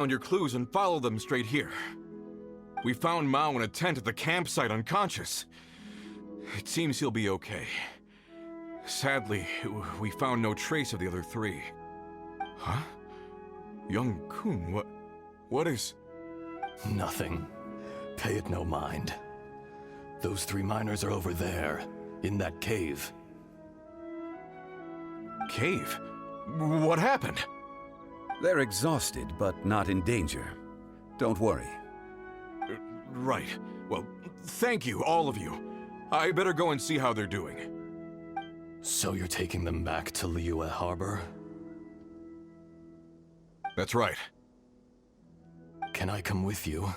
on your clues and follow them straight here. We found Mao in a tent at the campsite unconscious. It seems he'll be okay. Sadly, we found no trace of the other three. Huh? Young Kun, what is... Nothing. Pay it no mind. Those three miners are over there, in that cave. Cave? What happened? They're exhausted, but not in danger. Don't worry. Right. Well, thank you, all of you. I better go and see how they're doing. So you're taking them back to Liyue Harbor? That's right. Can I come with you?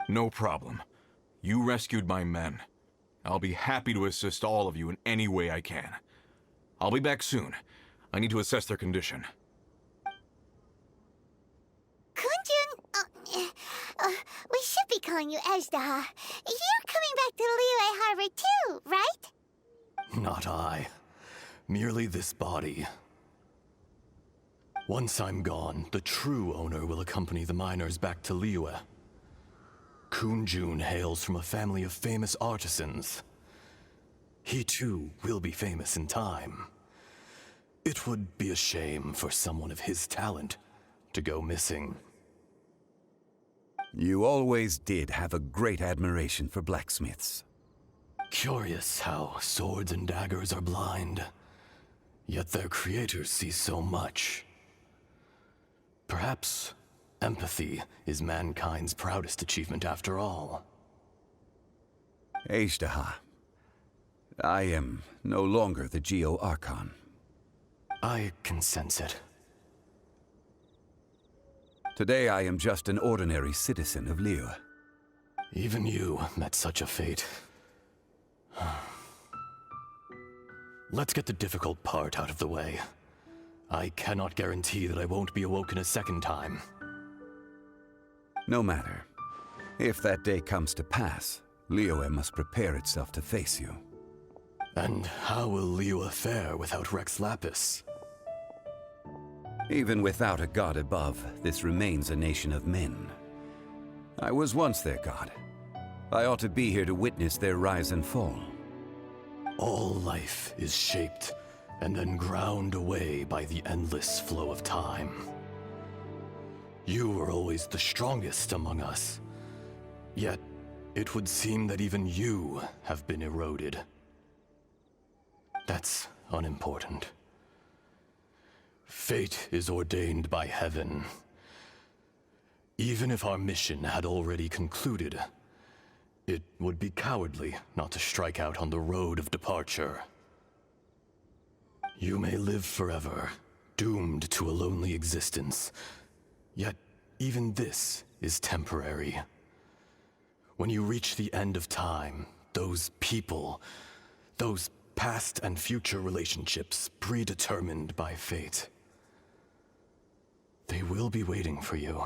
No problem. You rescued my men. I'll be happy to assist all of you in any way I can. I'll be back soon. I need to assess their condition. Kunjun, we should be calling you Ezda. You're coming back to Liyue Harbor too, right? Not I. Merely this body. Once I'm gone, the true owner will accompany the miners back to Liyue. Kunjun hails from a family of famous artisans. He too will be famous in time. It would be a shame for someone of his talent to go missing. You always did have a great admiration for blacksmiths. Curious how swords and daggers are blind, yet their creators see so much. Perhaps empathy is mankind's proudest achievement after all. Ezda, I am no longer the Geo-Archon. I can sense it. Today I am just an ordinary citizen of Liyue. Even you met such a fate. Let's get the difficult part out of the way. I cannot guarantee that I won't be awoken a second time. No matter. If that day comes to pass, Liyue must prepare itself to face you. And how will Liyue fare without Rex Lapis? Even without a god above, this remains a nation of men. I was once their god. I ought to be here to witness their rise and fall. All life is shaped and then ground away by the endless flow of time. You were always the strongest among us. Yet, it would seem that even you have been eroded. That's unimportant. Fate is ordained by heaven. Even if our mission had already concluded, it would be cowardly not to strike out on the road of departure. You may live forever, doomed to a lonely existence. Yet, even this is temporary. When you reach the end of time, those people, those past and future relationships predetermined by fate, they will be waiting for you.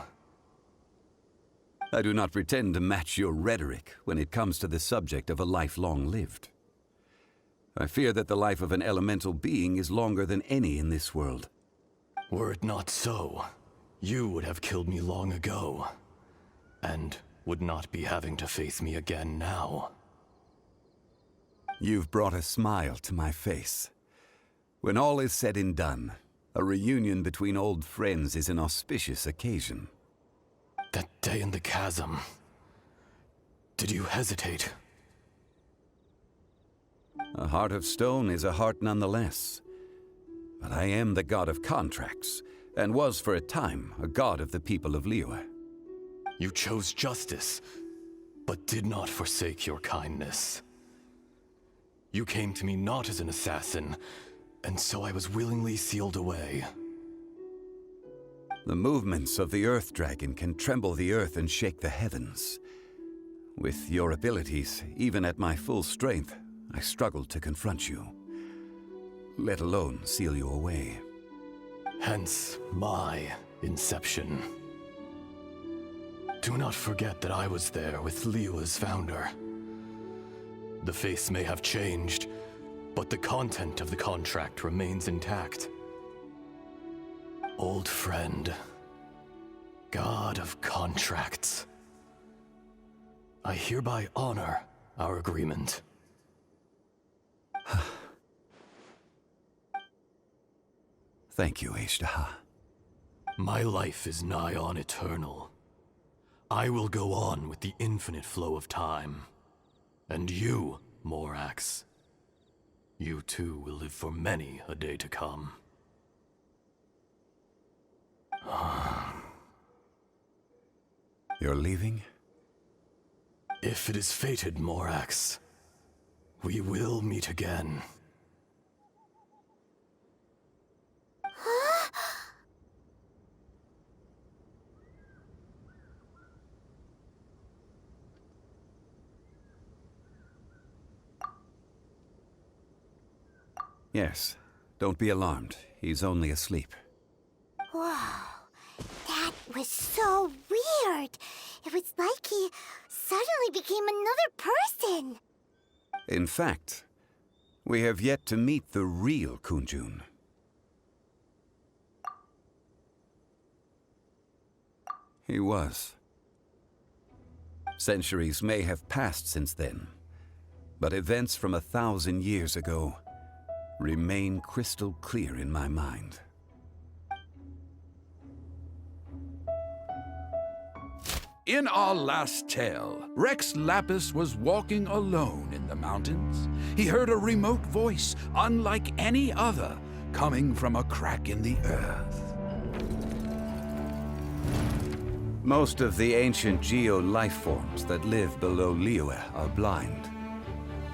I do not pretend to match your rhetoric when it comes to the subject of a life long lived. I fear that the life of an elemental being is longer than any in this world. Were it not so, you would have killed me long ago, and would not be having to face me again now. You've brought a smile to my face. When all is said and done, a reunion between old friends is an auspicious occasion. That day in the chasm, did you hesitate? A heart of stone is a heart nonetheless. But I am the god of contracts, and was for a time a god of the people of Liyue. You chose justice, but did not forsake your kindness. You came to me not as an assassin, and so I was willingly sealed away. The movements of the Earth Dragon can tremble the earth and shake the heavens. With your abilities, even at my full strength, I struggled to confront you, let alone seal you away. Hence my inception. Do not forget that I was there with Liyue's founder. The face may have changed, but the content of the contract remains intact. Old friend, God of contracts, I hereby honor our agreement. Thank you, Ashtaha. My life is nigh on eternal. I will go on with the infinite flow of time. And you, Morax, you too will live for many a day to come. You're leaving? If it is fated, Morax, we will meet again. Yes. Don't be alarmed. He's only asleep. Wow, that was so weird. It was like he suddenly became another person. In fact, we have yet to meet the real Kunjun. He was. Centuries may have passed since then, but events from 1,000 years ago remain crystal clear in my mind. In our last tale, Rex Lapis was walking alone in the mountains. He heard a remote voice, unlike any other, coming from a crack in the earth. Most of the ancient geo life forms that live below Liyue are blind,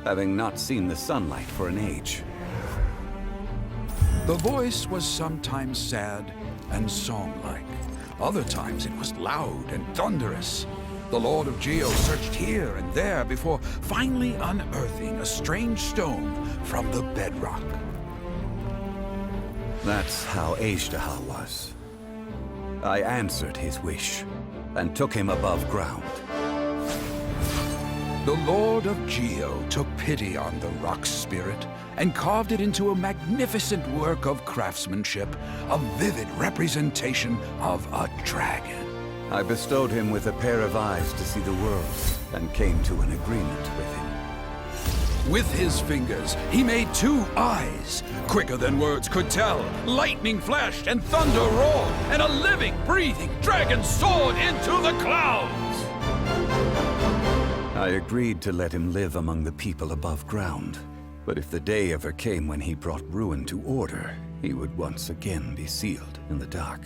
having not seen the sunlight for an age. The voice was sometimes sad and song-like. Other times it was loud and thunderous. The Lord of Geo searched here and there before finally unearthing a strange stone from the bedrock. That's how Ashtaha was. I answered his wish and took him above ground. The Lord of Geo took pity on the rock spirit and carved it into a magnificent work of craftsmanship, a vivid representation of a dragon. I bestowed him with a pair of eyes to see the world and came to an agreement with him. With his fingers, he made 2 eyes. Quicker than words could tell, lightning flashed and thunder roared, and a living, breathing dragon soared into the clouds. I agreed to let him live among the people above ground. But if the day ever came when he brought ruin to order, he would once again be sealed in the dark.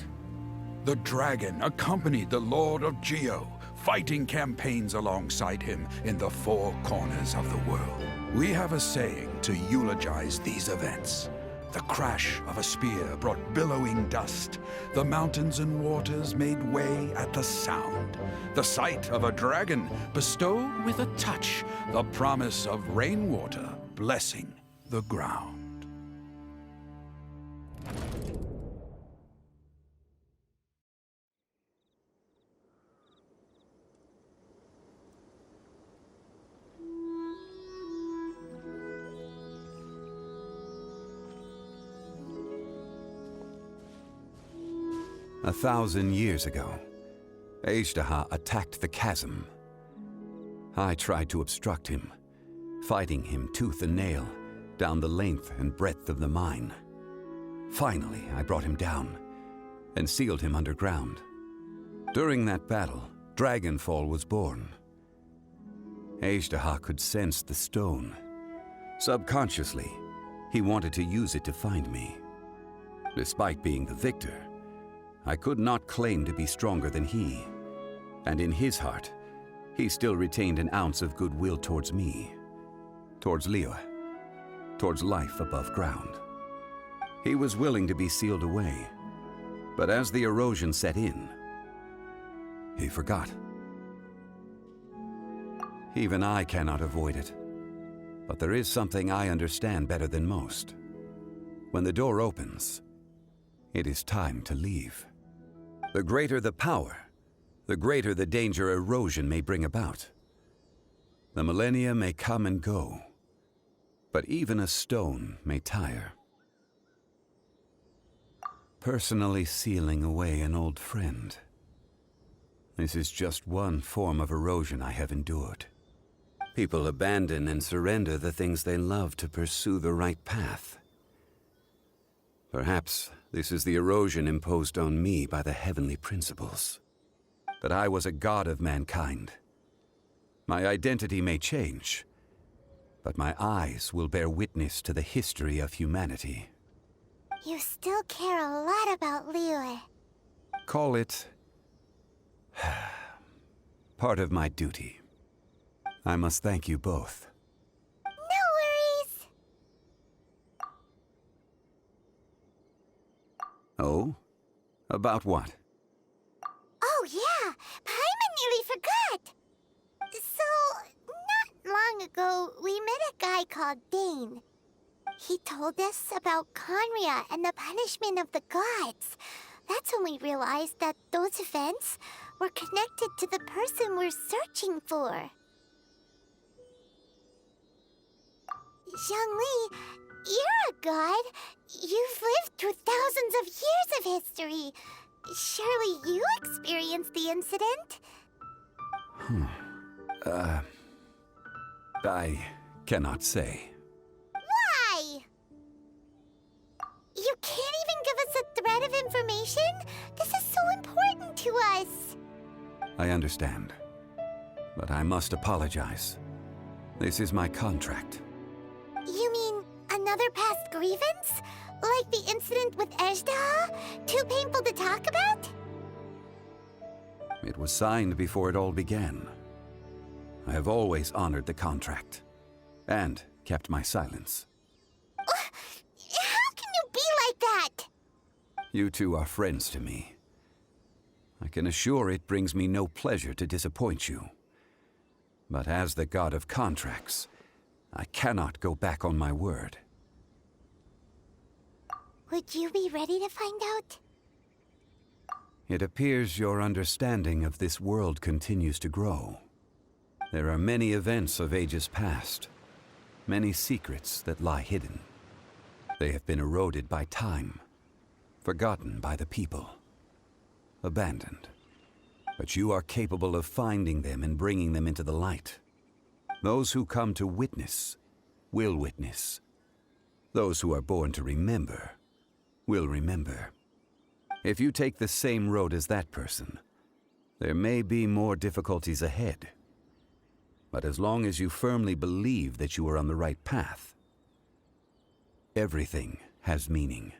The dragon accompanied the Lord of Geo, fighting campaigns alongside him in the 4 corners of the world. We have a saying to eulogize these events. The crash of a spear brought billowing dust. The mountains and waters made way at the sound. The sight of a dragon bestowed with a touch the promise of rainwater blessing the ground. A 1,000 years ago, Ashtaha attacked the chasm. I tried to obstruct him, fighting him tooth and nail down the length and breadth of the mine. Finally, I brought him down and sealed him underground. During that battle, Dragonfall was born. Ashtaha could sense the stone. Subconsciously, he wanted to use it to find me. Despite being the victor, I could not claim to be stronger than he, and in his heart, he still retained an ounce of goodwill towards me, towards Liyue, towards life above ground. He was willing to be sealed away, but as the erosion set in, he forgot. Even I cannot avoid it, but there is something I understand better than most. When the door opens, it is time to leave. The greater the power, the greater the danger erosion may bring about. The millennia may come and go, but even a stone may tire. personally sealing away an old friend. This is just one form of erosion I have endured. People abandon and surrender the things they love to pursue the right path. Perhaps this is the erosion imposed on me by the heavenly principles. That I was a god of mankind. My identity may change, but my eyes will bear witness to the history of humanity. You still care a lot about Liyue. Call it part of my duty. I must thank you both. No worries. Oh? About what? Oh yeah, Paimon nearly forgot. So, not long ago, we met a guy called Dane. He told us about Conria and the punishment of the gods. That's when we realized that those events were connected to the person we're searching for. Zhongli, you're a god. You've lived through thousands of years of history. Surely you experienced the incident? I cannot say. Why? You can't even give us a thread of information? This is so important to us. I understand. But I must apologize. This is my contract. You mean another past grievance? Like the incident with Ejda? Too painful to talk about? It was signed before it all began. I have always honored the contract. And kept my silence. How can you be like that? You two are friends to me. I can assure it brings me no pleasure to disappoint you. But as the god of contracts, I cannot go back on my word. Would you be ready to find out? It appears your understanding of this world continues to grow. There are many events of ages past, many secrets that lie hidden. They have been eroded by time, forgotten by the people, abandoned. But you are capable of finding them and bringing them into the light. Those who come to witness will witness. Those who are born to remember will remember. If you take the same road as that person, there may be more difficulties ahead. But as long as you firmly believe that you are on the right path, everything has meaning.